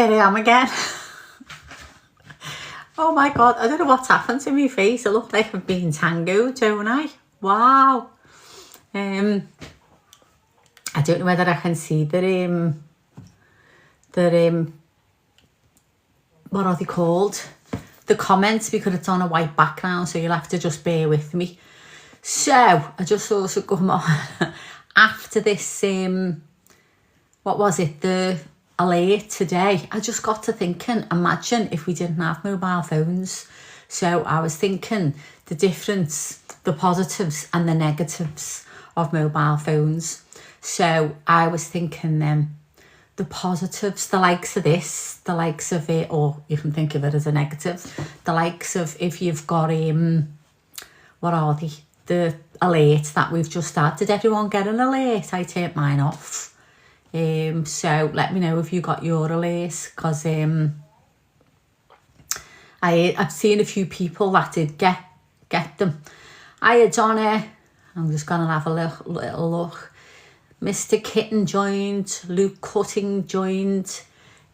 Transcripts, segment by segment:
Here I am again. Oh my God, I don't know what's happened to my face. It looks like I've been tangoed, don't I? Wow. I don't know whether I can see the what are they called? The comments, because it's on a white background, so you'll have to just bear with me. So I just thought I'd come on after this, what was it, the alert today. I just got to thinking, imagine if we didn't have mobile phones. So I was thinking the difference, the positives and the negatives of mobile phones. So I was thinking the positives, the likes of this, the likes of it, or you can think of it as a negative, the likes of if you've got what are they, the alerts that we've just had. Did everyone get an alert? I turned mine off. So let me know if you got your alerts, because I've seen a few people that did get them. Hiya Donna, I'm just gonna have a little look. Mr. Kitten joined, Luke Cutting joined.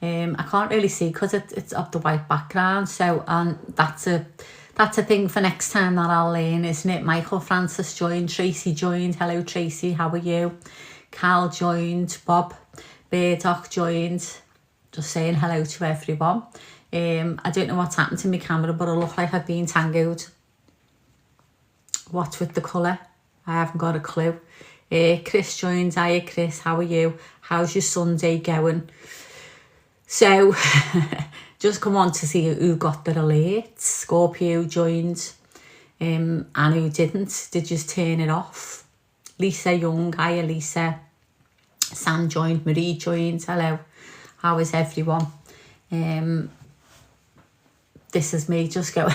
I can't really see because it's up the white background. So that's a thing for next time that I'll learn, isn't it? Michael Francis joined, Tracy joined. Hello Tracy, how are you? Cal joined, Bob Burdock joined. Just saying hello to everyone. I don't know what's happened to my camera, but I look like I've been tangoed. What's with the colour? I haven't got a clue. Chris joined. Hiya Chris, how are you? How's your Sunday going? So just come on to see who got their alerts. Scorpio joined, and who didn't. Did just turn it off. Lisa Young, hiya Lisa. Sam joined, Marie joined. Hello, how is everyone? This is me just going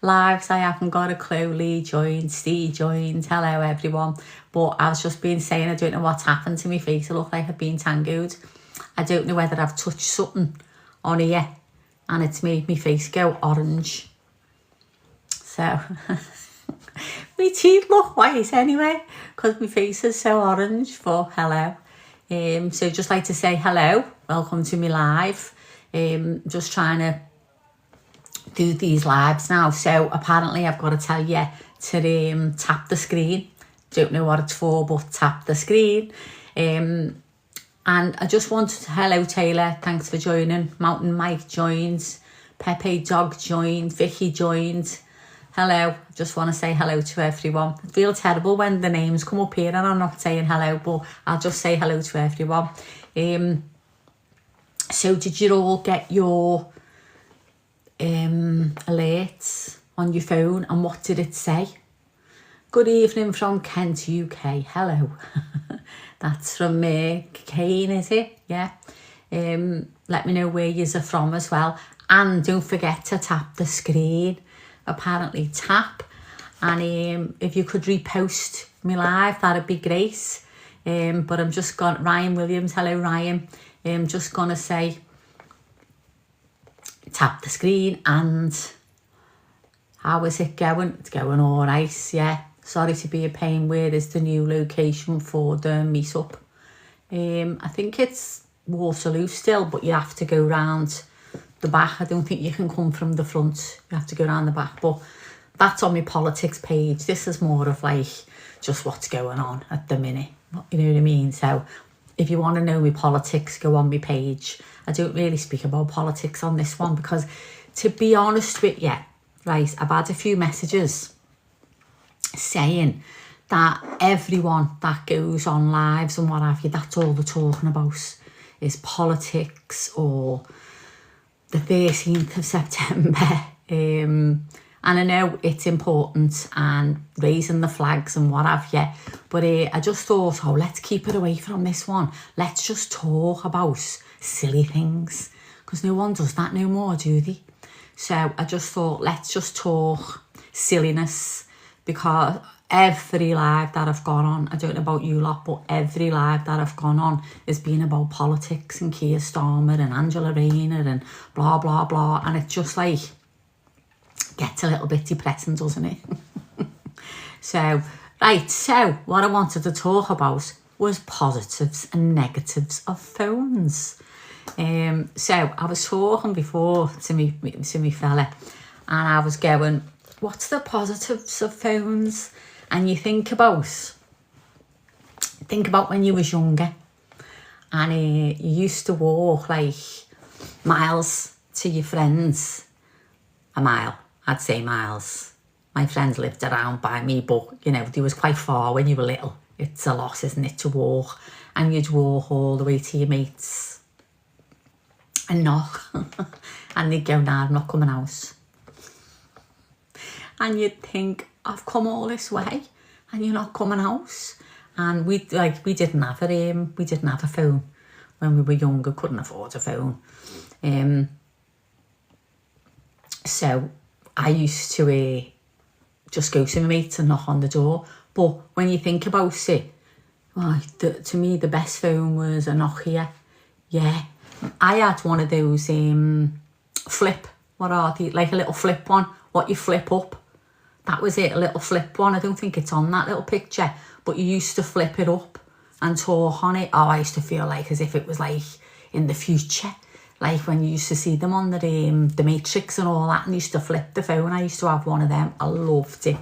lives. I haven't got a clue. Lee joined, Steve joined. Hello everyone. But I've just been saying, I don't know what's happened to my face. It looks like I've been tangoed. I don't know whether I've touched something on here and it's made my face go orange. So my teeth look white anyway, because my face is so orange. For hello. So just like to say hello, welcome to me live. Just trying to do these lives now. So apparently I've got to tell you to tap the screen. Don't know what it's for, but tap the screen. And I just wanted to, hello Taylor, thanks for joining. Mountain Mike joins, Pepe Dog joined, Vicky joined. Hello, I just want to say hello to everyone. I feel terrible when the names come up here and I'm not saying hello, but I'll just say hello to everyone. So did you all get your alerts on your phone, and what did it say? Good evening from Kent, UK. Hello. That's from Kane, is it? Yeah. Let me know where yous are from as well. And don't forget to tap the screen. Apparently tap. And if you could repost me live, that'd be great. But I'm just going, Ryan Williams, hello Ryan. Just gonna say tap the screen. And how is it going? It's going all right, yeah. Sorry to be a pain. Where is the new location for the meetup? I think it's Waterloo still, but you have to go round the back. I don't think you can come from the front. You have to go around the back, but that's on my politics page. This is more of like just what's going on at the minute. You know what I mean? So if you want to know my politics, go on my page. I don't really speak about politics on this one because, to be honest with you, right, I've had a few messages saying that everyone that goes on lives and what have you, that's all they're talking about is politics or the 13th of September. And I know it's important and raising the flags and what have you, but I just thought, oh, let's keep it away from this one. Let's just talk about silly things, because no one does that no more, do they? So I just thought, let's just talk silliness, because every live that I've gone on, I don't know about you lot, but every live that I've gone on has been about politics and Keir Starmer and Angela Rayner and blah, blah, blah. And it just like gets a little bit depressing, doesn't it? So, right, so what I wanted to talk about was positives and negatives of phones. So I was talking before to me fella, and I was going, what's the positives of phones? And you think about when you was younger, and you used to walk like miles to your friends. A mile, I'd say miles. My friends lived around by me, but you know, they was quite far when you were little. It's a lot, isn't it, to walk? And you'd walk all the way to your mates and knock. And they'd go, nah, I'm not coming out. And you'd think, I've come all this way and you're not coming out. And we didn't have a phone when we were younger, couldn't afford a phone. So I used to just go to my mates and knock on the door. But when you think about it, well, to me the best phone was a Nokia. Yeah, I had one of those flip, what are they, like a little flip one, what you flip up. That was it, a little flip one. I don't think it's on that little picture, but you used to flip it up and talk on it. Oh, I used to feel like as if it was like in the future, like when you used to see them on the Matrix and all that, and you used to flip the phone. I used to have one of them. I loved it.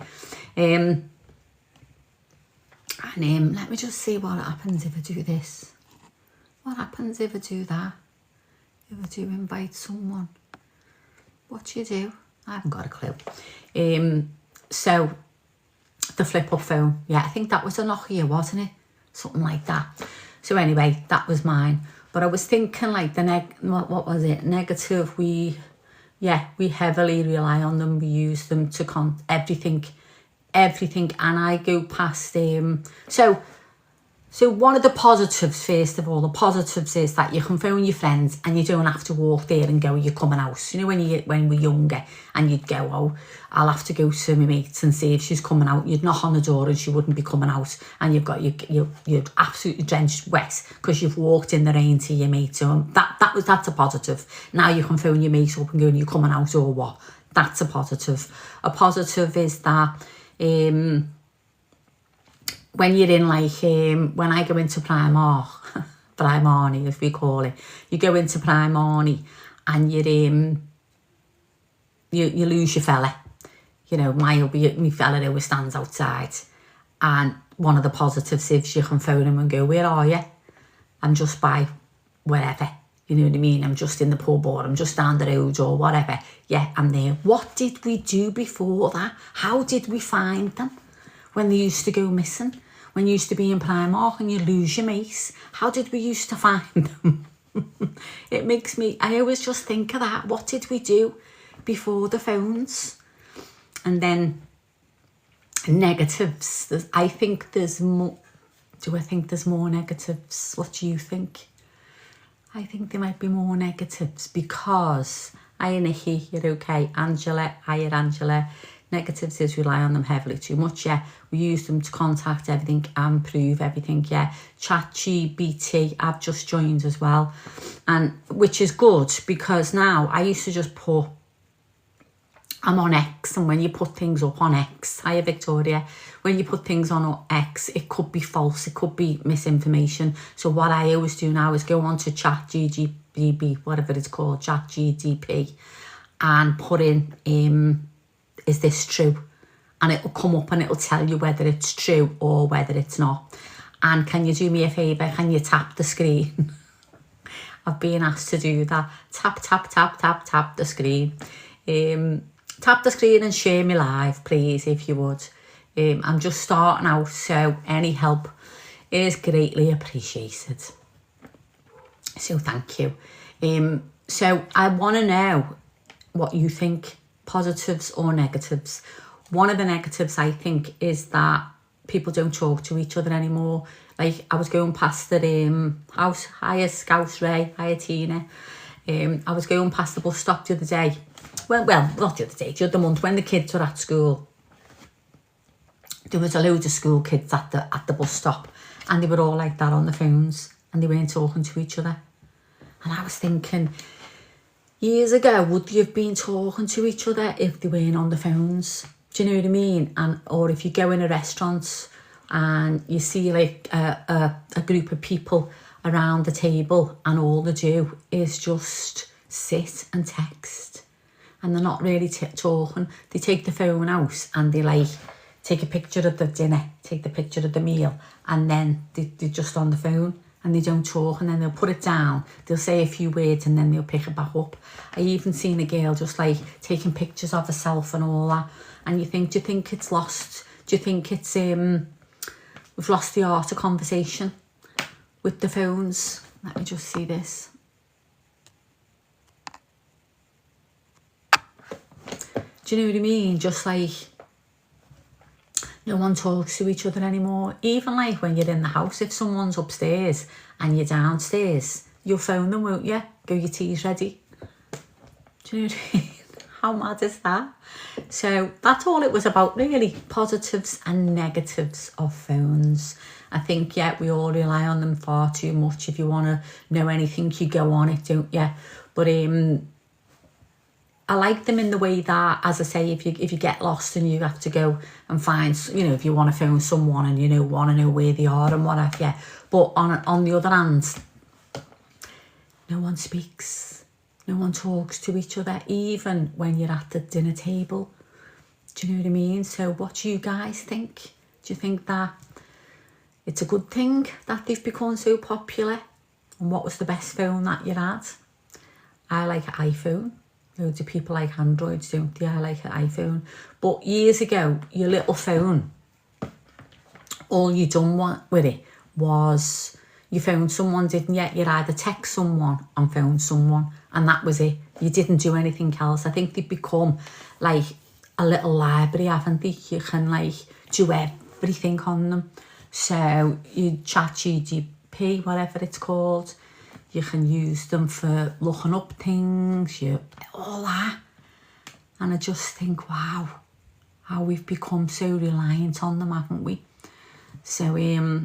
And let me just see what happens if I do this. What happens if I do that? If I do invite someone, what do you do? I haven't got a clue. So the flip up phone, yeah, I think that was a Nokia, wasn't it? Something like that. So anyway, that was mine. But I was thinking like what was it? Negative. We heavily rely on them. We use them to everything. And I go past So one of the positives, first of all, the positives is that you can phone your friends and you don't have to walk there and go, you're coming out. You know, when we're younger and you'd go, oh, I'll have to go to my mates and see if she's coming out. You'd knock on the door and she wouldn't be coming out, and you're absolutely drenched wet because you've walked in the rain to your mate. So that's a positive. Now you can phone your mate up and go, you're coming out or what? That's a positive. A positive is that when you're in like, when I go into Primark, Primarni as we call it, you go into Primarni and you lose your fella. You know, my fella always stands outside, and one of the positives is you can phone him and go, where are you? I'm just by wherever, you know what I mean? I'm just in the pub, or I'm just down the road or whatever. Yeah, I'm there. What did we do before that? How did we find them when they used to go missing? When you used to be in Primark and you lose your mace, how did we used to find them? I always just think of that. What did we do before the phones? And then negatives. I think there's more. Do I think there's more negatives? What do you think? I think there might be more negatives because, hiya Nikki, you're okay. Angela, hiya Angela. Negatives is rely on them heavily too much, yeah. We use them to contact everything and prove everything, yeah. ChatGPT, I've just joined as well, and which is good because now I used to just put, I'm on X, and when you put things up on X, hiya Victoria, when you put things on X, it could be false, it could be misinformation. So what I always do now is go on to ChatGPT, whatever it's called, ChatGPT, and put in, is this true? And it'll come up and it'll tell you whether it's true or whether it's not. And can you do me a favour? Can you tap the screen? I've been asked to do that. Tap the screen. Tap the screen and share me live, please, if you would. I'm just starting out, so any help is greatly appreciated. So thank you. So I want to know what you think. Positives or negatives. One of the negatives I think is that people don't talk to each other anymore. Like I was going past the house, hiya Scouse Ray, hiya Tina. I was going past the bus stop the other day. Well, not the other day, the other month when the kids were at school. There was a load of school kids at the bus stop, and they were all like that on the phones, and they weren't talking to each other. And I was thinking, years ago, would you have been talking to each other if they weren't on the phones? Do you know what I mean? Or if you go in a restaurant and you see like a group of people around the table, and all they do is just sit and text, and they're not really talking. They take the phone out and they like take a picture of the dinner, take the picture of the meal, and then they're just on the phone and they don't talk, and then they'll put it down, they'll say a few words and then they'll pick it back up. I even seen a girl just like taking pictures of herself and all that, and you think, do you think it's lost? Do you think it's we've lost the art of conversation with the phones? Let me just see this. Do you know what I mean? Just like no one talks to each other anymore. Even like when you're in the house, if someone's upstairs and you're downstairs, you'll phone them, won't you? Go, your tea's ready. Do you know what I mean? How mad is that? So that's all it was about, really. Positives and negatives of phones. I think, yeah, we all rely on them far too much. If you want to know anything, you go on it, don't you? But I like them in the way that, as I say, if you get lost and you have to go and find, you know, if you want to phone someone and you want to know where they are and whatever, yeah. But on the other hand, no one speaks, no one talks to each other, even when you're at the dinner table. Do you know what I mean? So what do you guys think? Do you think that it's a good thing that they've become so popular? And what was the best phone that you had? I like iPhone. Loads of people like Androids, don't they? I like an iPhone. But years ago, your little phone, all you done with it was you phoned someone, didn't you? You'd either text someone and phone someone, and that was it. You didn't do anything else. I think they've become like a little library, haven't they? You can like do everything on them. So you ChatGPT, whatever it's called, you can use them for looking up things, all that. And I just think, wow, how we've become so reliant on them, haven't we? So, yeah,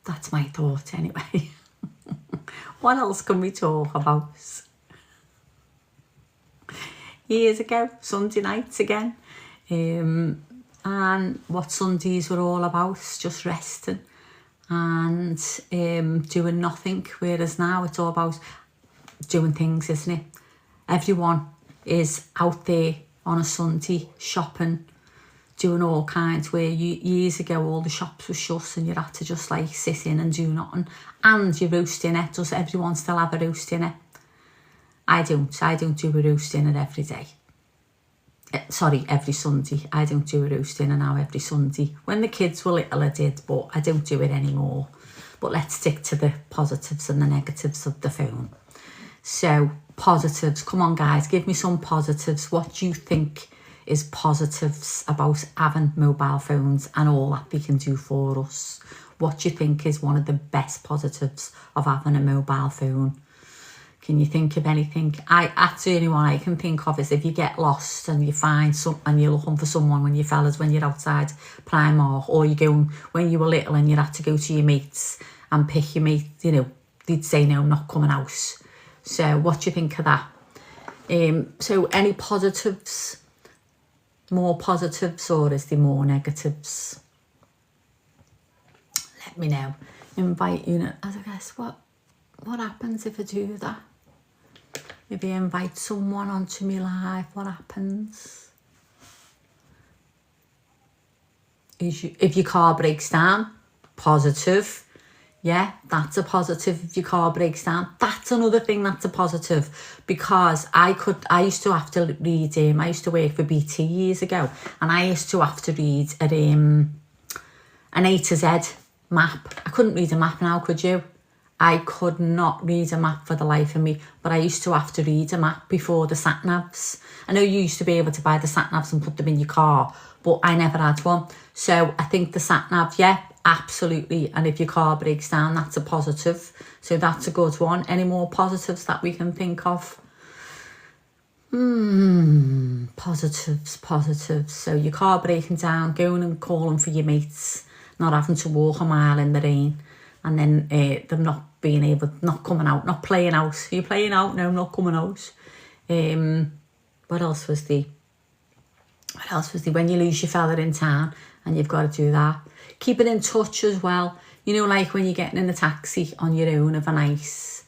that's my thought anyway. What else can we talk about? Years ago, Sunday nights again. And what Sundays were all about, just resting and doing nothing, whereas now it's all about doing things, isn't it? Everyone is out there on a Sunday shopping, doing all kinds, where years ago all the shops were shut and you had to just like sit in and do nothing. And you're roasting it. Does everyone still have a roast dinner? I don't do a roast dinner every day. Sorry, every Sunday. I don't do a roast dinner now every Sunday. When the kids were little I did, but I don't do it anymore. But let's stick to the positives and the negatives of the phone. So, positives. Come on, guys, give me some positives. What do you think is positives about having mobile phones and all that they can do for us? What do you think is one of the best positives of having a mobile phone? Can you think of anything? That's the only one I can think of is if you get lost and you find and you're looking for someone when you're outside Primark, or you go when you were little and you had to go to your mates and pick your mate, you know, they'd say, no, I'm not coming out. So what do you think of that? So any positives? More positives, or is there more negatives? Let me know. Invite you. I guess what happens if I do that? If you invite someone onto my live, what happens? If your car breaks down, positive. Yeah, that's a positive. If your car breaks down, that's another thing that's a positive, because I used to have to read, I used to work for BT years ago, and I used to have to read an A to Z map. I couldn't read a map now, could you? I could not read a map for the life of me, but I used to have to read a map before the sat-navs. I know you used to be able to buy the sat-navs and put them in your car, but I never had one. So I think the sat-nav, yeah, absolutely. And if your car breaks down, that's a positive. So that's a good one. Any more positives that we can think of? Positives. So your car breaking down, going and calling for your mates, not having to walk a mile in the rain, and then them not coming out, not playing out. Are you playing out? No, not coming out. What else was the What else was there? When you lose your fella in town and you've got to do that. Keep it in touch as well. You know, like when you're getting in a taxi on your own of a nice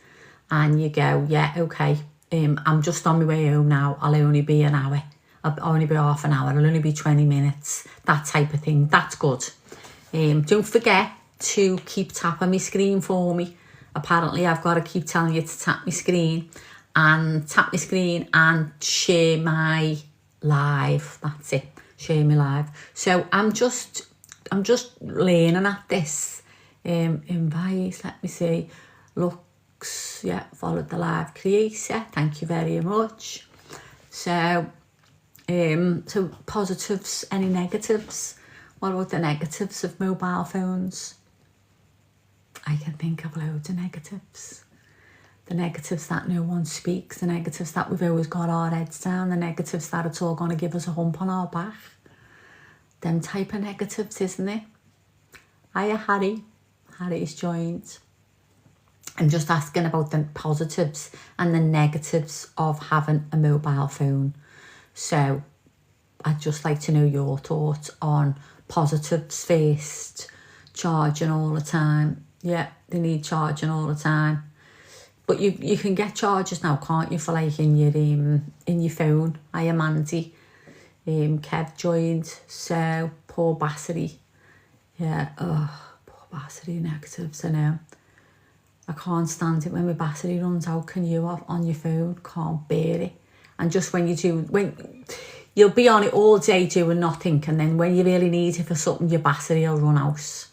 and you go, yeah, okay, I'm just on my way home now. I'll only be an hour. I'll only be half an hour. I'll only be 20 minutes. That type of thing. That's good. Don't forget to keep tapping my screen for me. Apparently, I've got to keep telling you to tap my screen and share my live. That's it. Share me live. So I'm just learning at this. Invite, let me see. Looks, yeah, followed the live creator. Thank you very much. So positives, any negatives? What about the negatives of mobile phones? I can think of loads of negatives. The negatives that no one speaks, the negatives that we've always got our heads down, the negatives that it's all going to give us a hump on our back. Them type of negatives, isn't it? Hiya, Harry. Harry's joined. I'm just asking about the positives and the negatives of having a mobile phone. So I'd just like to know your thoughts on positives first. Charging all the time. Yeah, they need charging all the time. But you can get chargers now, can't you, for like in your phone. Hiya, Mandy. Kev joined. So poor battery. Yeah, poor battery negatives, I know. I can't stand it when my battery runs out. Can you on your phone? Can't bear it. And just when you'll be on it all day doing nothing, and then when you really need it for something, your battery will run out.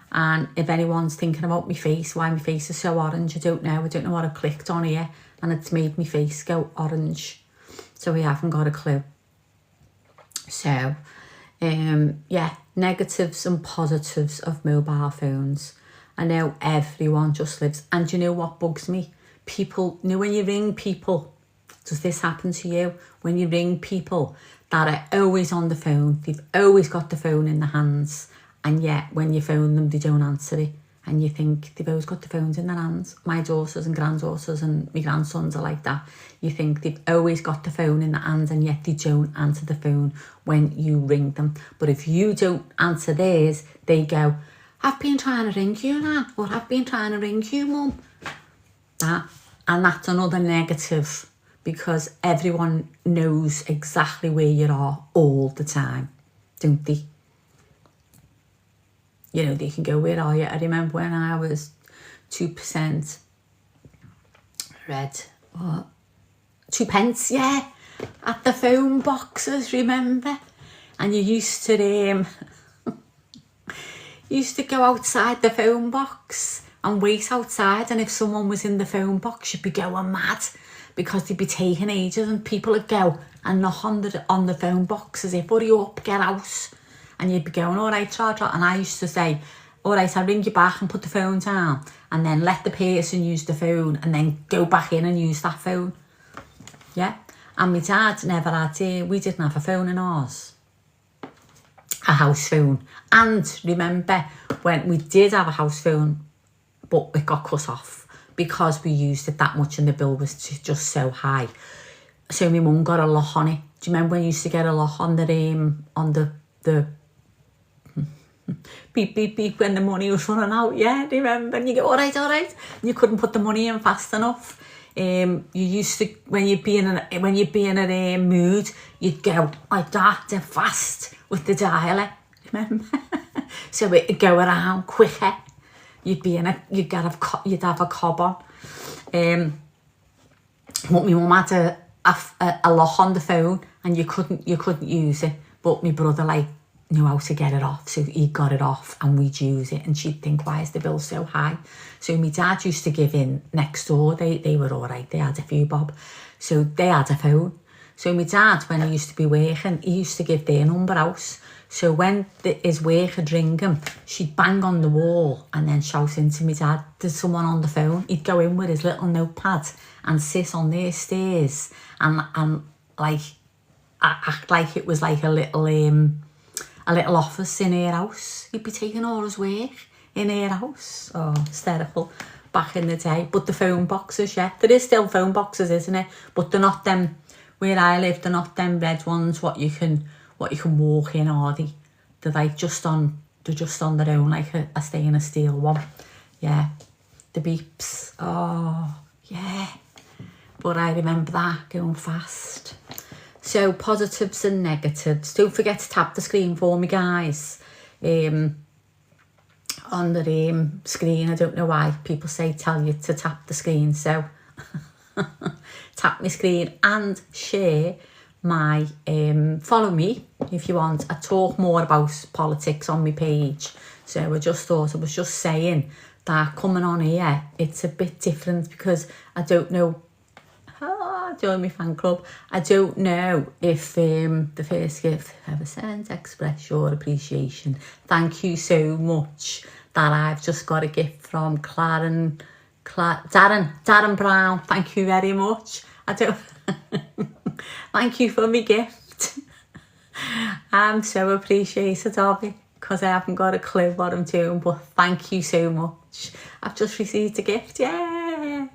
And if anyone's thinking about my face, why my face is so orange, I don't know what I clicked on here and it's made my face go orange. So we haven't got a clue. So, yeah, negatives and positives of mobile phones. I know everyone just lives, and you know what bugs me? People, you know when you ring people, does this happen to you? When you ring people that are always on the phone, they've always got the phone in their hands, and yet when you phone them, they don't answer it. And you think they've always got the phones in their hands. My daughters and granddaughters and my grandsons are like that. You think they've always got the phone in their hands, and yet they don't answer the phone when you ring them. But if you don't answer theirs, they go, I've been trying to ring you, Nan, or I've been trying to ring you, Mum. And that's another negative, because everyone knows exactly where you are all the time, don't they? You know, they can go, where are you? I remember when I was 2% red, what? 2 pence, yeah, at the phone boxes, remember? And you used to go outside the phone box and wait outside, and if someone was in the phone box, you'd be going mad because they'd be taking ages, and people would go and knock on the phone box as if, hurry up, get out. And you'd be going, all right, try. And I used to say, all right, I'll ring you back and put the phone down, and then let the person use the phone and then go back in and use that phone. Yeah. And my dad never had we didn't have a phone in ours. A house phone. And remember when we did have a house phone, but it got cut off because we used it that much and the bill was just so high. So my mum got a lock on it. Do you remember when you used to get a lock on the beep, beep, beep when the money was running out? Yeah, remember? And you go, all right. And you couldn't put the money in fast enough. You used to, when you'd be in a mood, you'd go like that, fast with the dialer, remember? So it'd go around quicker. You'd have a cob on. But my mum had a lock on the phone, and you couldn't use it. But my brother knew how to get it off, so he got it off, and we'd use it. And she'd think, why is the bill so high? So my dad used to give in next door. They were all right. They had a few bob, so they had a phone. So my dad, when he used to be working, he used to give their number out. So when his work would ring him, she'd bang on the wall and then shout into my dad, there's someone on the phone. He'd go in with his little notepad and sit on their stairs and act like it was like a little office in her house. He'd be taking all his work in her house. Oh, hysterical. Back in the day. But the phone boxes, yeah. There is still phone boxes, isn't it? But they're not them, where I live, they're not them red ones what you can what you can walk in, are they? They're like they're just on their own, like a stainless steel one. Yeah, the beeps. Oh, yeah. But I remember that going fast. So positives and negatives. Don't forget to tap the screen for me, guys. On the screen, I don't know why people tell you to tap the screen, so tap my screen and share my follow me if you want. I talk more about politics on my page, so I just thought I was just saying that coming on here it's a bit different because I don't know. Join my fan club. I don't know if the first gift ever sent, express your appreciation. Thank you so much. That I've just got a gift from Darren Brown. Thank you very much. I don't thank you for my gift. I'm so appreciated of it because I haven't got a clue what I'm doing, but thank you so much. I've just received a gift. Yeah.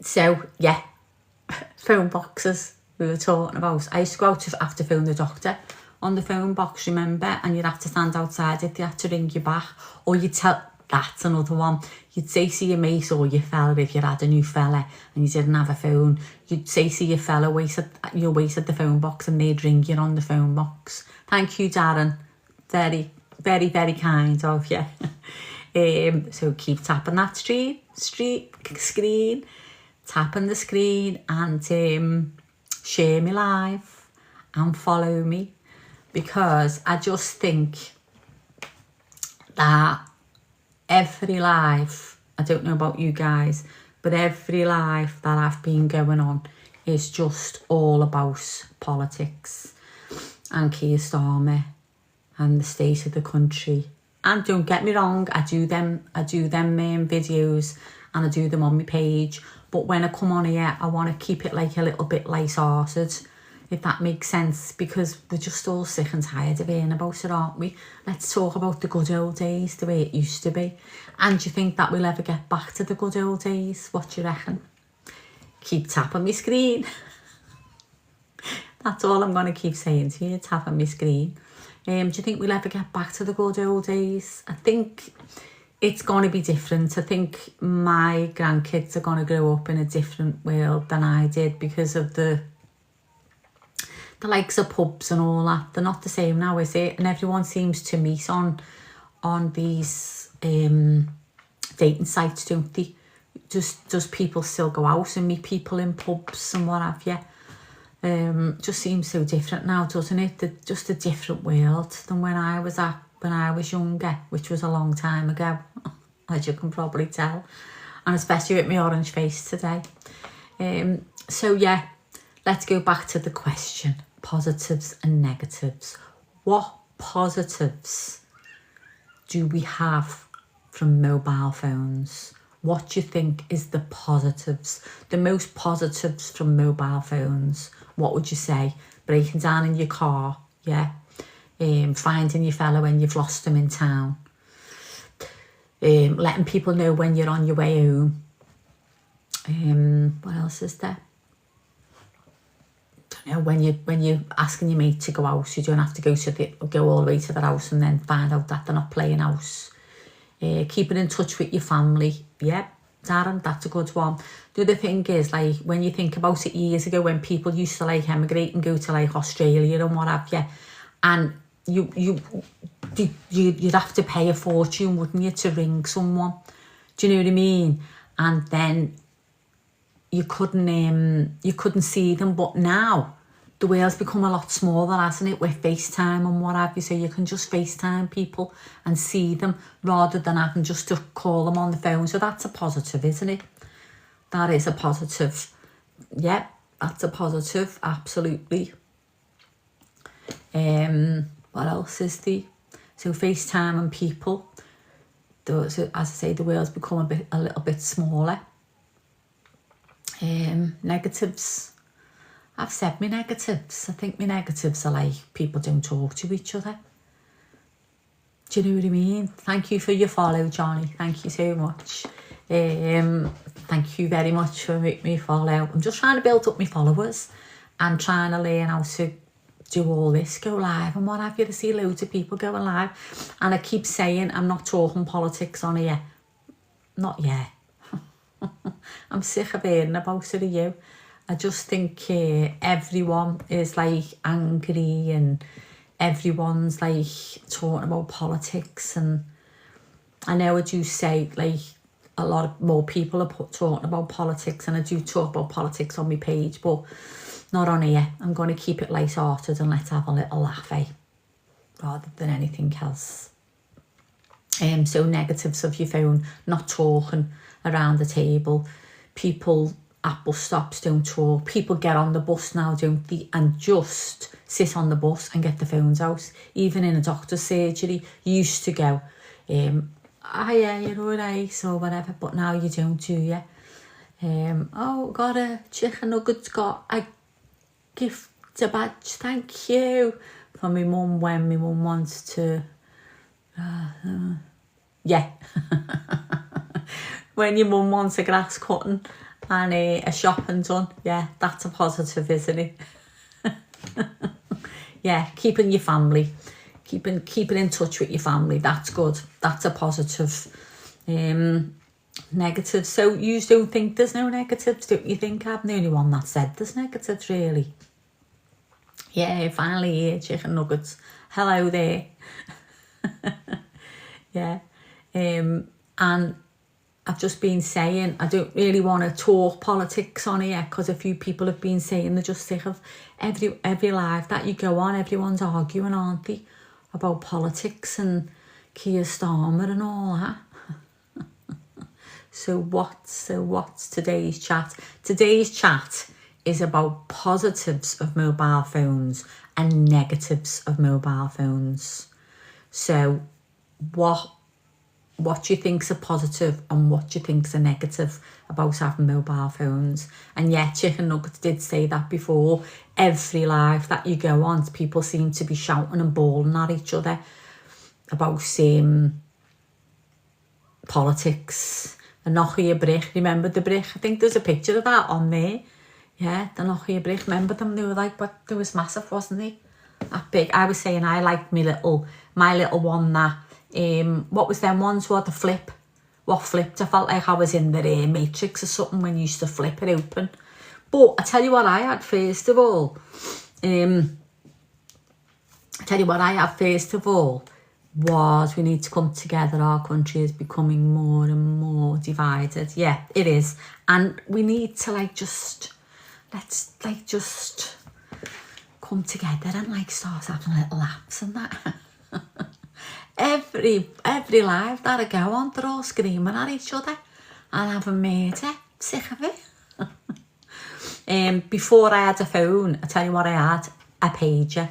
So yeah, phone boxes we were talking about. I used to go out after phone the doctor on the phone box, remember? And you'd have to stand outside it, they had to ring you back. Or you'd tell, that's another one. You'd say to your mate or your fella, if you had a new fella and you didn't have a phone, you'd say to your fella, you'll wait at the phone box and they'd ring you on the phone box. Thank you, Darren. Very, very, very kind of you. So keep tapping that screen, tapping the screen and share me live and follow me, because I just think that every live, I don't know about you guys, but every live that I've been going on is just all about politics and Keir Starmer and the state of the country. And don't get me wrong, I do them videos and I do them on my page. But when I come on here, I want to keep it like a little bit light-hearted, if that makes sense, because we're just all sick and tired of hearing about it, aren't we? Let's talk about the good old days, the way it used to be. And do you think that we'll ever get back to the good old days? What do you reckon? Keep tapping my screen. That's all I'm going to keep saying to you, tapping my screen. Do you think we'll ever get back to the good old days? I think it's going to be different. I think my grandkids are going to grow up in a different world than I did because of the likes of pubs and all that. They're not the same now, is it? And everyone seems to meet on these dating sites, don't they? Does people still go out and meet people in pubs and what have you? Just seems so different now, doesn't it? Just a different world than when I was younger, which was a long time ago, as you can probably tell, and especially with my orange face today. So yeah, let's go back to the question: positives and negatives. What positives do we have from mobile phones? What do you think is the positives, the most positives from mobile phones? What would you say? Breaking down in your car, yeah. Finding your fella when you've lost them in town. Letting people know when you're on your way home. What else is there? Don't know, when you're asking your mate to go out, you don't have to go all the way to their house and then find out that they're not playing house. Keeping in touch with your family, yeah. Darren, that's a good one. The other thing is, like, when you think about it years ago, when people used to like emigrate and go to like Australia and what have you, and you'd have to pay a fortune, wouldn't you, to ring someone? Do you know what I mean? And then you couldn't see them. But now the world's become a lot smaller, hasn't it, with FaceTime and what have you, so you can just FaceTime people and see them rather than having just to call them on the phone. So that's a positive, isn't it? That is a positive. Yep, that's a positive, absolutely. What else is so FaceTime and people. So, as I say, the world's become a little bit smaller. Negatives. I've said my negatives. I think my negatives are like people don't talk to each other. Do you know what I mean? Thank you for your follow, Johnny. Thank you so much. Thank you very much for making me follow. I'm just trying to build up my followers. and trying to learn how to do all this, go live and what have you. To see loads of people going live, and I keep saying I'm not talking politics on here, not yet. I'm sick of hearing about it of you. I just think everyone is like angry and everyone's like talking about politics, and I know I do say like a lot of more people are talking about politics, and I do talk about politics on my page, but not on here. I'm going to keep it light-hearted and let's have a little laugh, rather than anything else. So negatives of your phone: not talking around the table. People at bus stops don't talk. People get on the bus now, don't they, and just sit on the bus and get the phones out. Even in a doctor's surgery, you used to go, oh yeah, you're all right, or whatever, but now you don't, do you? Oh, got a chicken nuggets, got a gift, a badge, thank you, for my mum when my mum wants to, yeah. When your mum wants a grass cutting and a shopping done, yeah, that's a positive, isn't it? Yeah, keeping your family, keeping in touch with your family, that's good. That's a positive. Negatives. So you don't think there's no negatives, don't you think? I'm the only one that said there's negatives, really. Yeah, finally here, chicken nuggets. Hello there. Yeah. And I've just been saying I don't really want to talk politics on here, because a few people have been saying they're just sick of every live that you go on, everyone's arguing, aren't they, about politics and Keir Starmer and all that. So what's today's chat? Today's chat is about positives of mobile phones and negatives of mobile phones. So what do you think's a positive and what do you think's a negative about having mobile phones? And yeah, Chicken Nuggets did say that before. Every live that you go on, people seem to be shouting and bawling at each other about politics. The Nokia brick, remember the brick? I think there's a picture of that on there. Yeah, the Nokia brick, remember them? They were like, but they was massive, wasn't they? That big. I was saying I liked my little one that, what was them ones, what the flip? What flipped? I felt like I was in the Matrix or something when you used to flip it open. But I tell you what I had first of all. Was we need to come together. Our country is becoming more and more divided. Yeah, it is. And we need to let's come together and start having little laughs and that. Every live that I go on, they're all screaming at each other and having murder. Sick of it. Before I had a phone, I tell you what I had, a pager.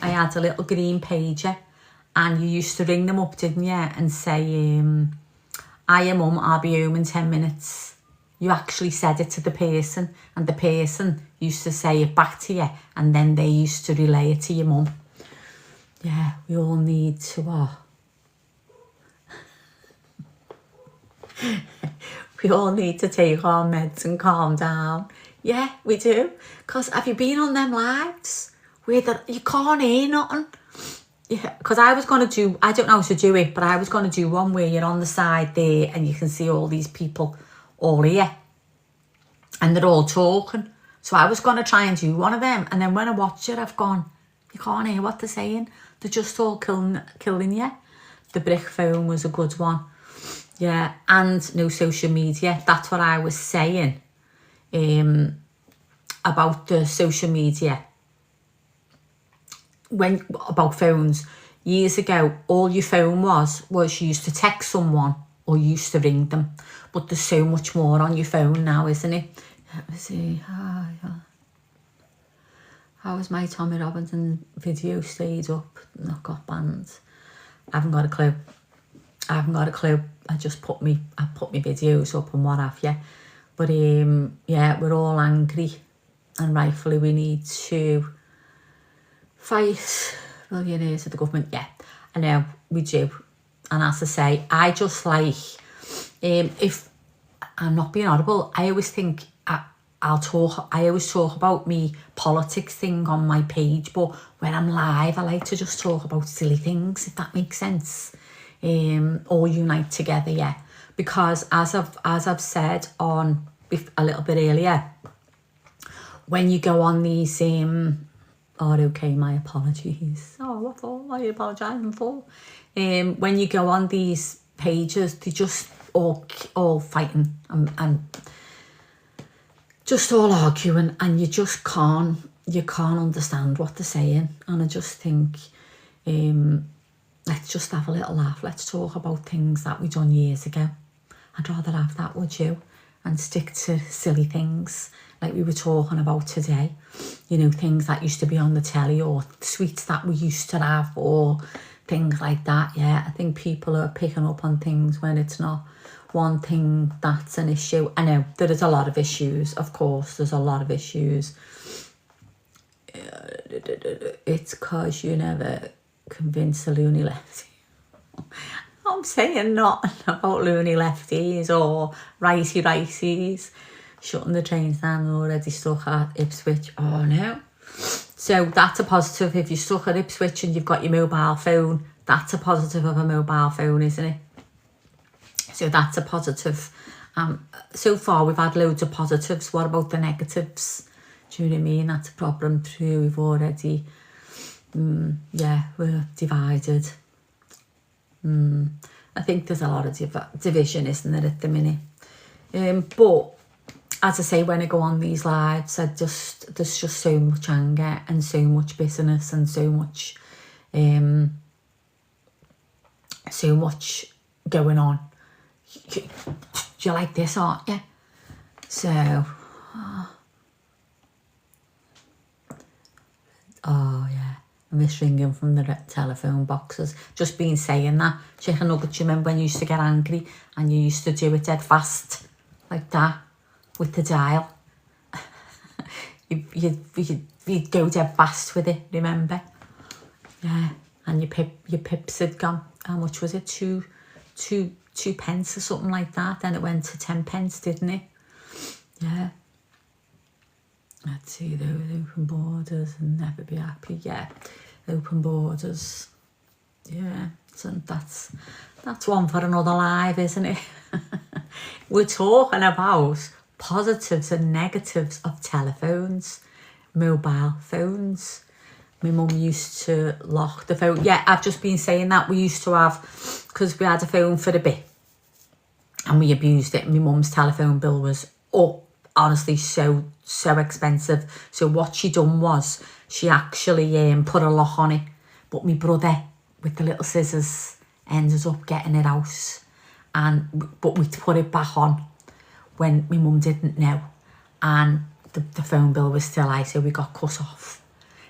I had a little green pager. And you used to ring them up, didn't you? And say, hiya mum, I'll be home in 10 minutes. You actually said it to the person, and the person used to say it back to you, and then they used to relay it to your mum. Yeah, we all need to, we all need to take our meds and calm down. Yeah, we do. Because have you been on them lives where you can't hear nothing? Yeah, because I was going to do, I don't know how to do it, but I was going to do one where you're on the side there and you can see all these people all here and they're all talking. So I was going to try and do one of them, and then when I watch it, I've gone, you can't hear what they're saying. They're just all killing you. The brick phone was a good one. Yeah, and no social media. That's what I was saying about the social media. About phones years ago, all your phone was you used to text someone or you used to ring them, but there's so much more on your phone now, isn't it? Let me see. How was my Tommy Robinson video stayed up, not got banned? I haven't got a clue. I just put my videos up and what have you. But yeah, we're all angry, and rightfully we need to fight billionaires of the government. Yeah, I know we do. And as I say, I just if I'm not being audible, I always think I I always talk about me politics thing on my page, but when I'm live, I like to just talk about silly things, if that makes sense. All unite together, yeah. Because as I've said on a little bit earlier, when you go on these okay, my apologies. Oh, what for? What are you apologising for? When you go on these pages, they just all fighting and just all arguing, and you just can't understand what they're saying. And I just think, let's just have a little laugh. Let's talk about things that we done years ago. I'd rather have that, would you? And stick to silly things like we were talking about today. You know, things that used to be on the telly, or sweets that we used to have, or things like that. Yeah, I think people are picking up on things when it's not one thing that's an issue. I know there is a lot of issues, of course, there's a lot of issues. It's because you never convinced the loony lefty. I'm saying nothing about loony lefties or righties shutting the trains down already stuck at Ipswich. Oh no. So that's a positive. If you're stuck at Ipswich and you've got your mobile phone, that's a positive of a mobile phone, isn't it? So that's a positive. So far we've had loads of positives. What about the negatives? Do you know what I mean? That's a problem too. We've already, we're divided. I think there's a lot of division, isn't there, at the minute? But as I say, when I go on these lives, there's just so much anger and so much bitterness and so much going on. You like this, aren't you? So, oh yeah, I miss ringing from the telephone boxes. Just been saying that. Chicken nuggets, you remember when you used to get angry and you used to do it dead fast, like that, with the dial? you'd go dead fast with it, remember? Yeah, and your pips had gone, how much was it? Two pence or something like that. Then it went to 10 pence, didn't it? Yeah. Let's see, those open borders and never be happy. Yeah, open borders. Yeah, so that's one for another live, isn't it? We're talking about positives and negatives of telephones, mobile phones. My mum used to lock the phone. Yeah, I've just been saying that. We used to have, because we had a phone for a bit and we abused it. My mum's telephone bill was honestly so expensive. So what she done was she actually put a lock on it. But my brother, with the little scissors, ended up getting it out. But we put it back on when my mum didn't know. And the phone bill was still high, so we got cut off.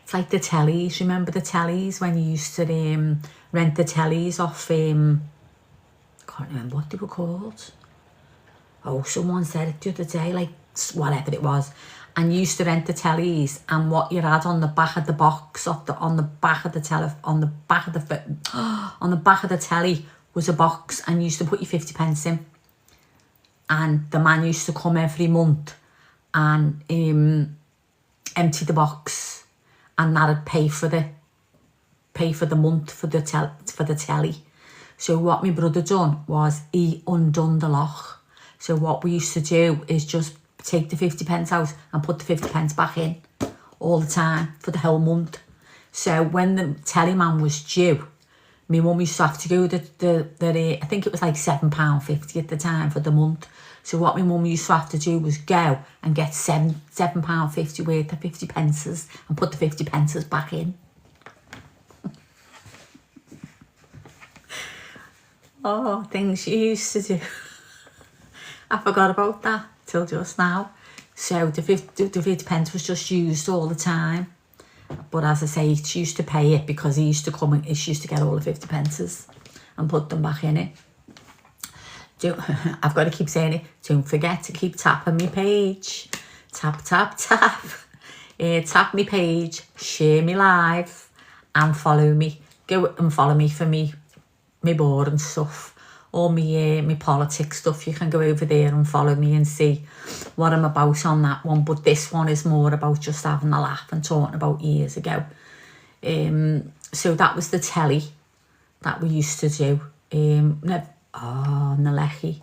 It's like the tellies. Remember the tellies when you used to rent the tellies off? I can't remember what they were called. Oh, someone said it the other day, like whatever it was. And you used to rent the tellies, and what you had on the back of the box, on the back of the telly was a box, and you used to put your 50 pence in. And the man used to come every month and empty the box. And that'd pay for the month for the telly. So what my brother done was he undone the lock. So what we used to do is just take the 50 pence out and put the 50 pence back in all the time for the whole month. So when the telly man was due, my mum used to have to go I think it was like £7.50 at the time for the month. So what my mum used to have to do was go and get £7.50 worth of 50 pences and put the 50 pences back in. Oh, things you used to do. I forgot about that till just now. So the 50 pence was just used all the time. But as I say, she used to pay it because he used to come and she used to get all the 50 pences and put them back in it. I've got to keep saying it. Don't forget to keep tapping me page. Tap, tap, tap. Tap me page, share me live, and follow me. Go and follow me for me boring stuff. all my politics stuff, you can go over there and follow me and see what I'm about on that one. But this one is more about just having a laugh and talking about years ago. So that was the telly that we used to do. And the lechi.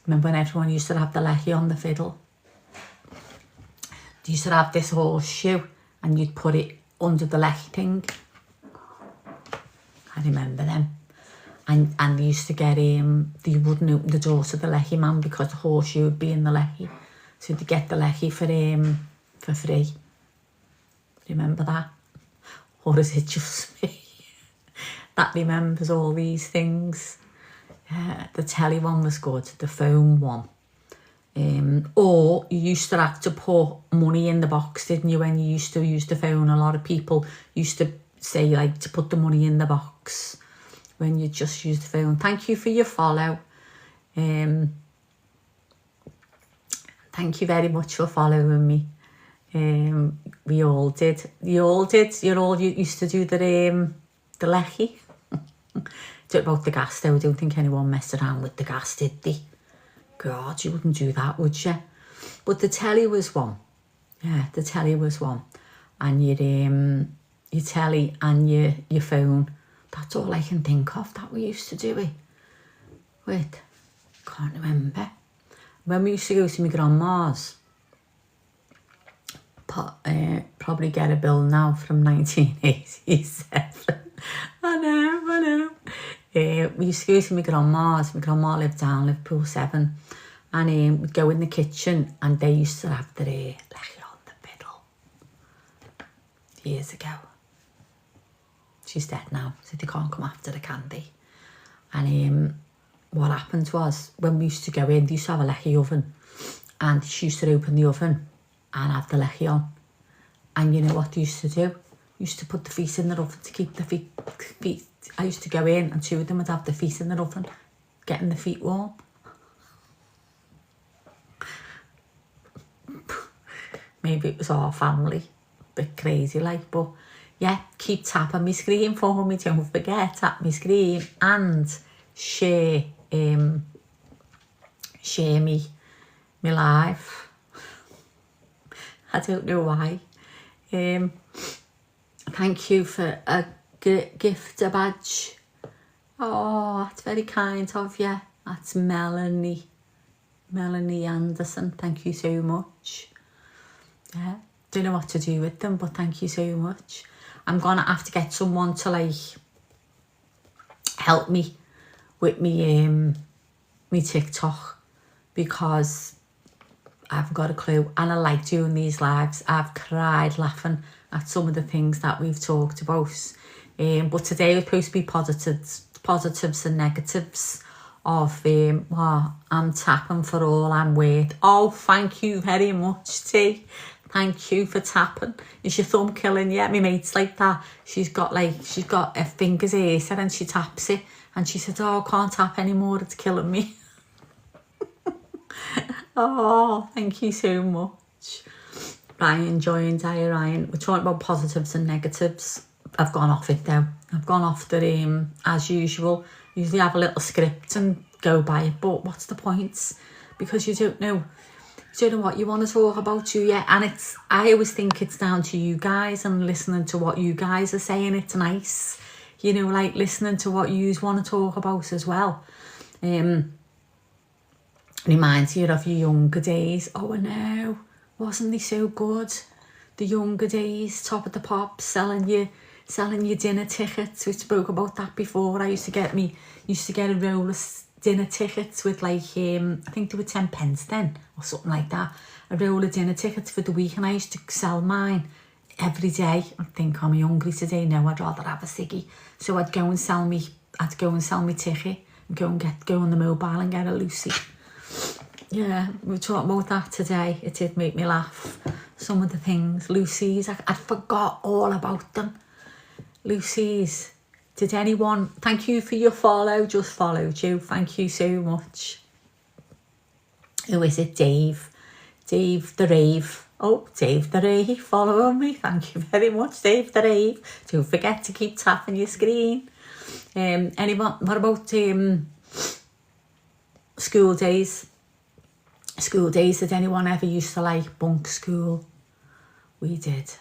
Remember when everyone used to have the lechi on the fiddle? They used to have this horseshoe and you'd put it under the lechi thing. I remember them. And they used to get, they wouldn't open the door to the lechi man because the horseshoe would be in the lechi. So they'd get the lechi for free. Remember that? Or is it just me that remembers all these things? The telly one was good, the phone one. Or you used to have to put money in the box, didn't you, when you used to use the phone? A lot of people used to say, like, to put the money in the box when you just use the phone. Thank you for your follow. Thank you very much for following me. We all did. You all did. You used to do the lechi. Talk about the gas though. I don't think anyone messed around with the gas, did they? God, you wouldn't do that, would you? But the telly was one. Yeah, the telly was one. And your telly and your phone. That's all I can think of that we used to do it. Wait, can't remember. When we used to go to my grandma's, probably get a bill now from 1987. I know. We used to go to my grandma's. My grandma lived down Liverpool 7. And we'd go in the kitchen and they used to have the lechi on the fiddle. Years ago. She's dead now, so they can't come after the candy. And what happened was, when we used to go in, they used to have a lechi oven. And she used to open the oven and have the lechi on. And you know what they used to do? Used to put the feet in the oven to keep the feet. I used to go in and two of them would have the feet in the oven, getting the feet warm. Maybe it was our family, a bit crazy like, but yeah, keep tapping my screen for me, don't forget, tap my screen and share me live. I don't know why. Thank you for a gift, a badge. Oh, that's very kind of you. That's Melanie Anderson. Thank you so much. Yeah, don't know what to do with them, but thank you so much. I'm gonna have to get someone to like help me with me TikTok, because I haven't got a clue, and I like doing these lives. I've cried laughing at some of the things that we've talked about. But today was supposed to be positives and negatives of I'm tapping for all I'm worth. Oh, thank you very much, T. Thank you for tapping. Is your thumb killing you? My mate's like that. She's got her fingers here and she taps it, and she said, oh, I can't tap anymore, it's killing me. Oh, thank you so much. Ryan joined. Hi, Ryan. We're talking about positives and negatives. I've gone off it though. I've gone off the as usual. Usually have a little script and go by it, but what's the point? Because you don't know what you want to talk about, do you? And I always think it's down to you guys and listening to what you guys are saying. It's nice, you know, like listening to what you want to talk about as well. Reminds you of your younger days. Oh, I know. Wasn't they so good? The younger days, Top of the Pops, selling your dinner tickets. We spoke about that before. I used to get a roll of dinner tickets with like, I think they were 10 pence then or something like that. A roll of dinner tickets for the week, and I used to sell mine every day. I think I'm hungry today. No, I'd rather have a ciggy. So I'd go and sell me ticket and go on the mobile and get a Lucy. Yeah, we were talking about that today. It did make me laugh. Some of the things, Lucy's, I forgot all about them. Lucy's. Did anyone, thank you for your follow, just followed you. Thank you so much. Who is it? Dave the Rave. Oh, Dave the Rave, following me. Thank you very much, Dave the Rave. Don't forget to keep tapping your screen. Anyone, what about school days. School days, did anyone ever used to like bunk school? We did.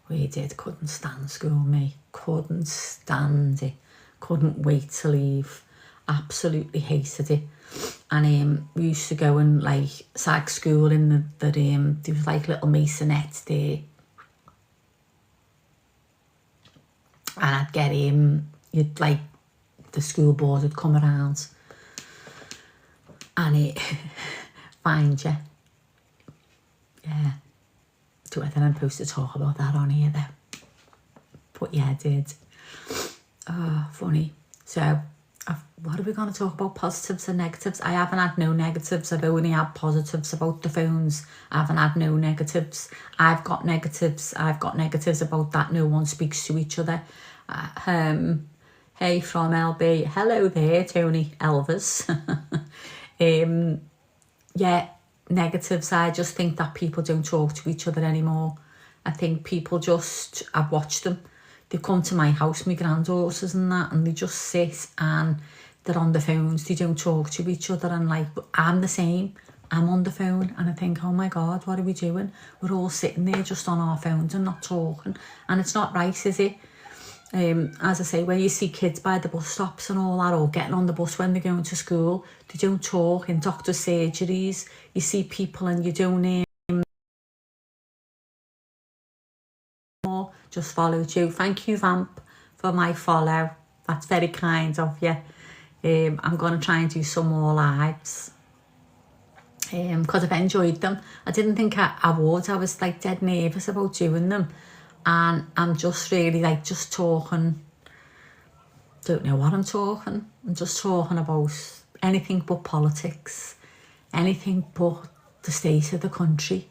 We did. Couldn't stand school, me. Couldn't stand it. Couldn't wait to leave. Absolutely hated it. And we used to go and like sag school in there was like little masonettes there. And I'd get you'd like, the school board would come around and it find you. Yeah. Don't know whether I'm supposed to talk about that on here though. But yeah, I did. Oh, funny. So, what are we going to talk about? Positives and negatives? I haven't had no negatives. I've only had positives about the phones. I haven't had no negatives. I've got negatives. I've got negatives about that no one speaks to each other. Hey from LB. Hello there, Tony Elvis. Yeah, negatives. I just think that people don't talk to each other anymore. I think people just, I've watched them. They come to my house, my granddaughters and that, and they just sit and they're on the phones. They don't talk to each other. And like, I'm the same. I'm on the phone and I think, oh my God, what are we doing? We're all sitting there just on our phones and not talking. And it's not right, is it? As I say, when you see kids by the bus stops and all that, or getting on the bus when they're going to school, they don't talk. In doctor's surgeries, you see people and you don't just followed you. Thank you, Vamp, for my follow. That's very kind of you. I'm going to try and do some more lives because I've enjoyed them. I didn't think I would. I was like dead nervous about doing them, and I'm just really like just talking. Don't know what I'm talking. I'm just talking about anything but politics, anything but the state of the country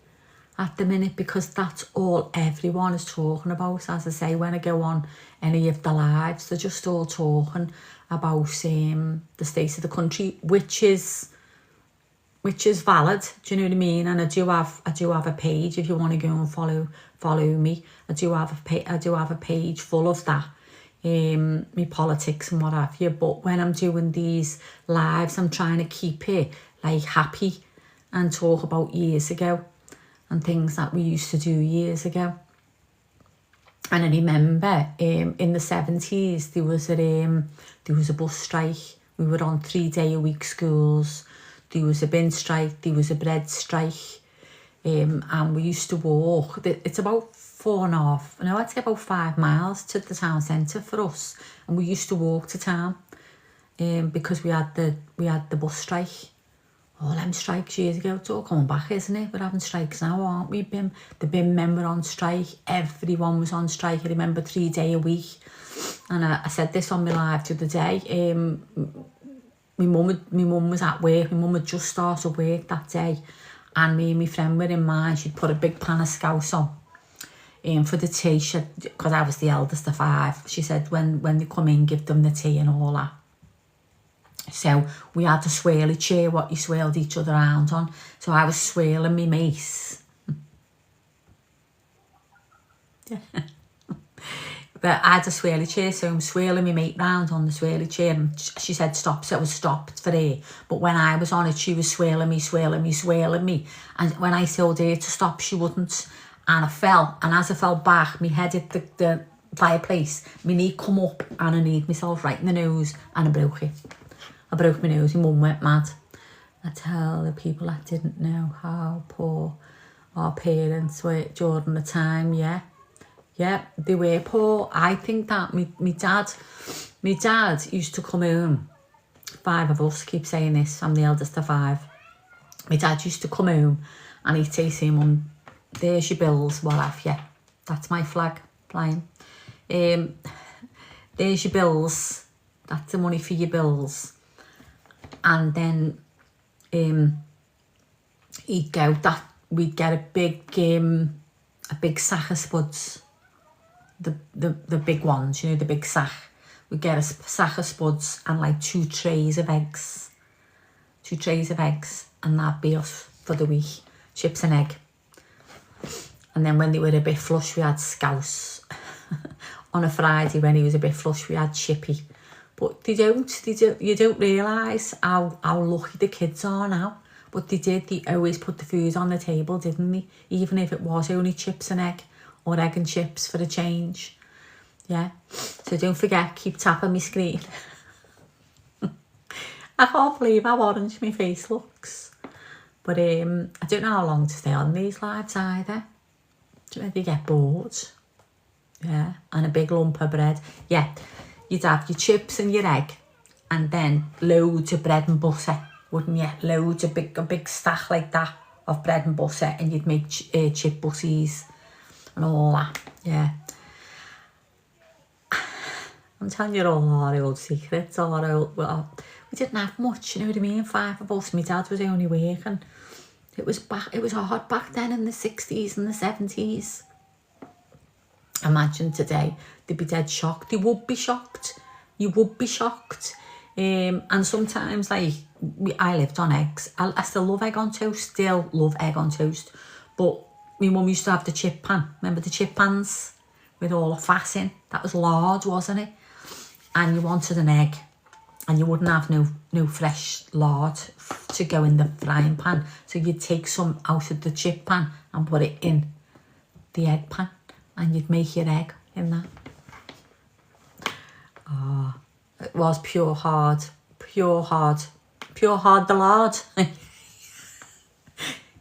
at the minute, because that's all everyone is talking about. As I say, when I go on any of the lives, they're just all talking about the state of the country, which is valid. Do you know what I mean? And I do have a page if you want to go and follow me. I do have a page full of that, me politics and what have you. But when I'm doing these lives, I'm trying to keep it like happy and talk about years ago and things that we used to do years ago. And I remember in the 70s there was a bus strike. We were on 3-day-a-week schools. There was a bin strike. There was a bread strike. And we used to walk. It's about 4.5, no, I'd say about 5 miles to the town centre for us. And we used to walk to town because we had the bus strike. All them strikes years ago, it's all coming back, isn't it? We're having strikes now, aren't we? The BIM men were on strike. Everyone was on strike. I remember 3-day-a-week. And I said this on my live the other day. My mum was at work. My mum had just started work that day. And me and my friend were in mine. She'd put a big pan of scouse on for the tea. Because I was the eldest of 5. She said when they come in, give them the tea and all that. So we had a swirly chair, what you swirled each other around on. So I was swirling me mace. But I had a swirly chair, so I'm swirling my mate round on the swirly chair. And she said stop, so it was stopped for her. But when I was on it, she was swirling me. And when I told her to stop, she wouldn't. And I fell. And as I fell back, my head hit the fireplace. My knee come up and I kneed myself right in the nose and I broke it. I broke my nose. My mum went mad. I tell the people that didn't know how poor our parents were during the time. Yeah, they were poor. I think that my dad used to come home. 5 of us, keep saying this. I'm the eldest of 5. My dad used to come home and he'd say to Mum, there's your bills, what have you. That's my flag flying. There's your bills. That's the money for your bills. And then he'd go that we'd get a big sack of spuds, the big ones, you know, the big sack. We'd get a sack of spuds and like 2 trays of eggs, and that'd be us for the week. Chips and egg. And then when they were a bit flush, we had scouse. On a Friday when he was a bit flush, we had chippy. But you don't realise how lucky the kids are now. But they always put the food on the table, didn't they? Even if it was only chips and egg, or egg and chips for a change. Yeah, so don't forget, keep tapping my screen. I can't believe how orange my face looks. But I don't know how long to stay on these lives either. Do you know, they get bored? Yeah, and a big lump of bread. Yeah, you'd have your chips and your egg, and then loads of bread and butter, wouldn't you? Loads of a big stack like that of bread and butter, and you'd make chip butties and all that. Yeah. I'm telling you all our old secrets, well, we didn't have much, you know what I mean? 5 of us, my dad was only working. It was hard back then in the 60s and the 70s. Imagine today, they'd be dead shocked. They would be shocked. You would be shocked. And sometimes, like, I lived on eggs. I still love egg on toast, but my mum used to have the chip pan. Remember the chip pans with all the fat in? That was lard, wasn't it? And you wanted an egg, and you wouldn't have no fresh lard to go in the frying pan. So you'd take some out of the chip pan and put it in the egg pan, and you'd make your egg in that. Oh, it was pure hard the lard.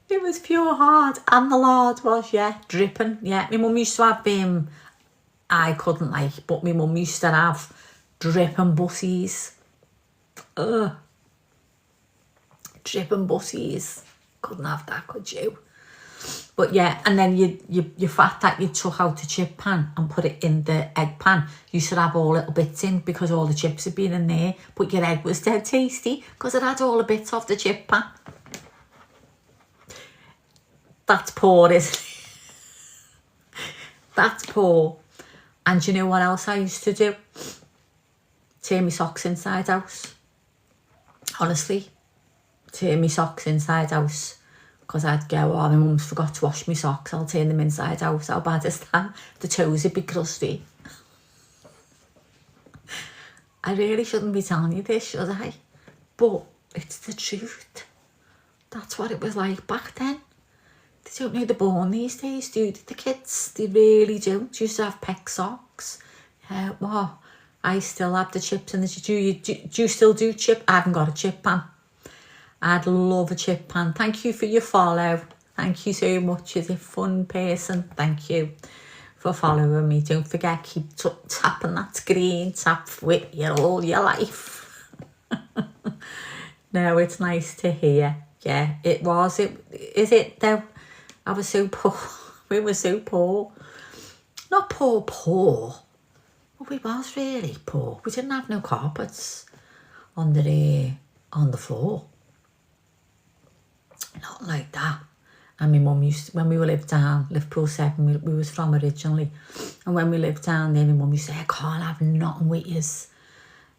It was pure hard, and the lard was, yeah, dripping. Yeah, my mum used to have I couldn't like, but my mum used to have dripping butties. Ugh. Dripping butties. Couldn't have that, could you? But yeah, and then your fat that you took out the chip pan and put it in the egg pan, you should have all little bits in because all the chips had been in there, but your egg was dead tasty because it had all the bits off the chip pan. That's poor, isn't it? That's poor. And you know what else I used to do? Turn my socks inside out. Honestly, turn my socks inside out. Because I'd go, oh, my mum's forgot to wash my socks. I'll turn them inside out. How bad is that? The toes would be crusty. I really shouldn't be telling you this, should I? But it's the truth. That's what it was like back then. They don't know the born these days, do they, the kids? They really don't. They used to have peck socks. Well, I still have the chips and do you still do chip? I haven't got a chip pan. I'd love a chip pan. Thank you for your follow. Thank you so much. You're a fun person. Thank you for following me. Don't forget, keep tapping that screen. Tap with you all your life. No, it's nice to hear. Yeah, it was. Is it though? I was so poor. We were so poor. Not poor. Well, we was really poor. We didn't have no carpets on the floor. Not like that. And my mum used, when we lived down Liverpool 7, we was from originally, and when we lived down there, my mum used to say, I can't have nothing with yous.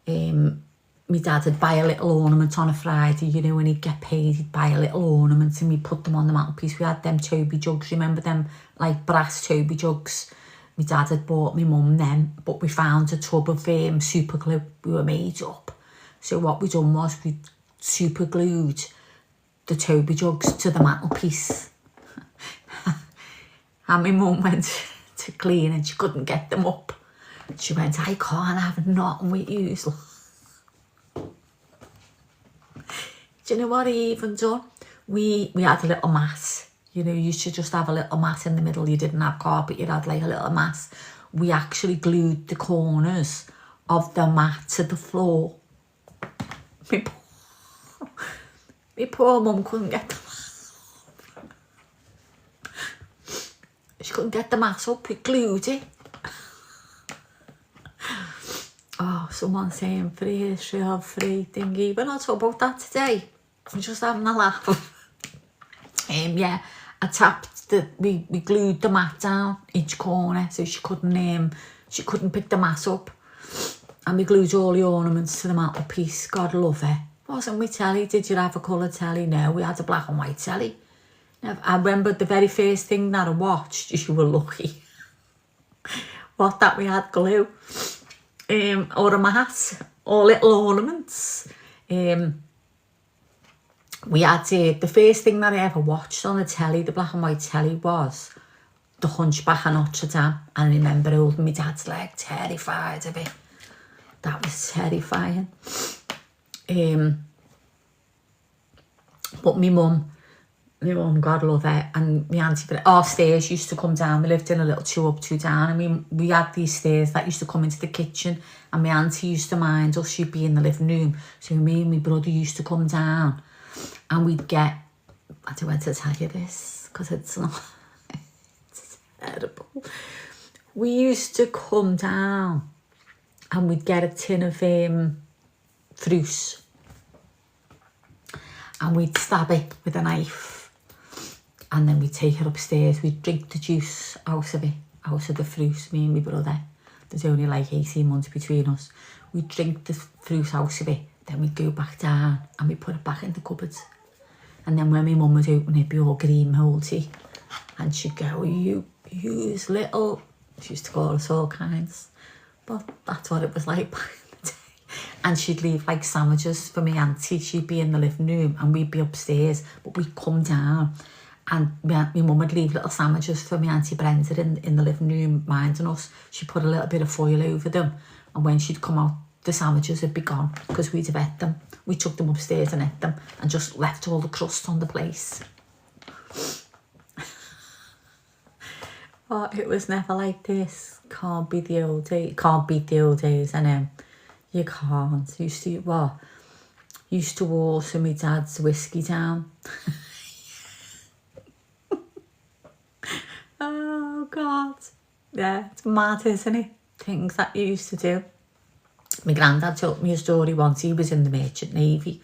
My dad would buy a little ornament on a Friday, you know, when he'd get paid, he'd buy a little ornament and we'd put them on the mantelpiece. We had them Toby jugs, remember them, like brass Toby jugs? My dad had bought my mum them, but we found a tub of super glue. We were made up. So what we done was we super glued the Toby jugs to the mantelpiece. And my mum went to clean and she couldn't get them up. She went, I can't have nothing with you. Do you know what he even done? We had a little mat. You know, you should just have a little mat in the middle. You didn't have carpet, you had like a little mat. We actually glued the corners of the mat to the floor. My poor mum couldn't get the mat. She couldn't get the mat up, we glued it. Oh, someone saying free thingy. We're not talking about that today. We're just having a laugh. Yeah, I tapped we glued the mat down each corner so she couldn't pick the mat up. And we glued all the ornaments to the mantelpiece. God love her. Wasn't we telly? Did you have a coloured telly? No, we had a black and white telly. I remember the very first thing that I watched, you were lucky, was that we had glue. Or a mat. or little ornaments. We had the first thing that I ever watched on the telly, the black and white telly, was The Hunchback of Notre Dame. And I remember holding my dad's leg, terrified of it. That was terrifying. But my mum, God love her, and my auntie, but our stairs used to come down. We lived in a little 2 up, 2 down, and we had these stairs that used to come into the kitchen, and my auntie used to mind us. She'd be in the living room, so me and my brother used to come down, and we'd get, I don't want to tell you this, because it's not, it's terrible. We used to come down, and we'd get a tin of fruit, and we'd stab it with a knife. And then we'd take it upstairs. We'd drink the juice out of it, out of the fruit, me and my brother. There's only like 18 months between us. We'd drink the fruit out of it. Then we'd go back down and we'd put it back in the cupboard. And then when my mum would open it, it'd be all green mouldy. And she'd go, you little... She used to call us all kinds. But that's what it was like back in the day. And she'd leave like sandwiches for my auntie. She'd be in the living room and we'd be upstairs. But we'd come down. And my mum would leave little sandwiches for my auntie Brenda in the living room, minding us. She'd put a little bit of foil over them. And when she'd come out, the sandwiches would be gone because we'd have ate them. We took them upstairs and ate them and just left all the crust on the place. Oh, it was never like this. Can't be the old days. Can't beat the old days. And you can't. Used to water my dad's whiskey down. Oh, God. Yeah, it's mad, isn't it? Things that you used to do. My granddad told me a story once. He was in the Merchant Navy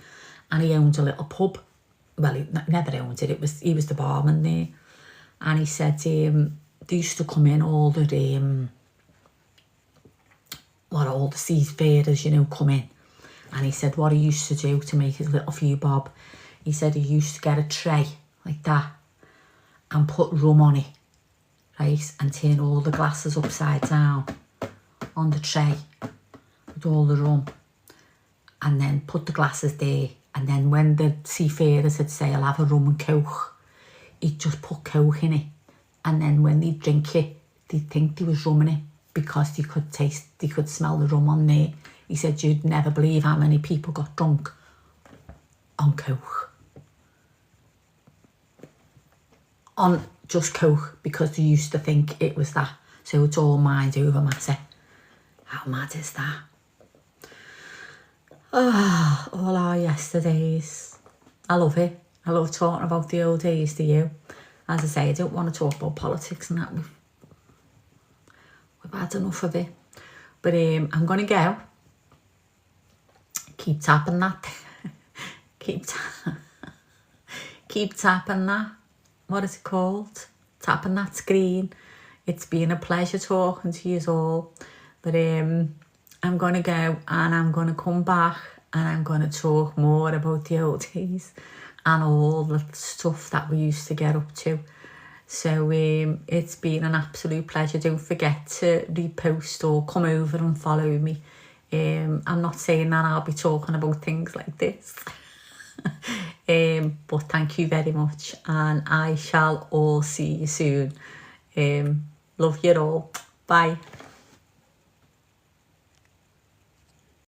and he owned a little pub. Well, he never owned it. He was the barman there. And he said they used to come in all the seafarers, you know, come in. And he said what he used to do to make his little few bob, he said he used to get a tray like that and put rum on it. Right, and turn all the glasses upside down on the tray with all the rum, and then put the glasses there. And then when the seafarers would say, "I'll have a rum and coke," he'd just put coke in it. And then when they'd drink it, they'd think there was rum in it because they could smell the rum on there. He said you'd never believe how many people got drunk on coke. On just coke, because they used to think it was that. So it's all mind over matter. How mad is that? Oh, all our yesterdays. I love it. I love talking about the old days to you. As I say, I don't want to talk about politics and that. We've had enough of it. But I'm going to go. Keep tapping that. Keep tapping that. What is it called? Tapping that screen. It's been a pleasure talking to you all. But I'm going to go and I'm going to come back and I'm going to talk more about the old days and all the stuff that we used to get up to. So it's been an absolute pleasure. Don't forget to repost or come over and follow me. I'm not saying that I'll be talking about things like this. But thank you very much, and I shall all see you soon. Love you all. Bye.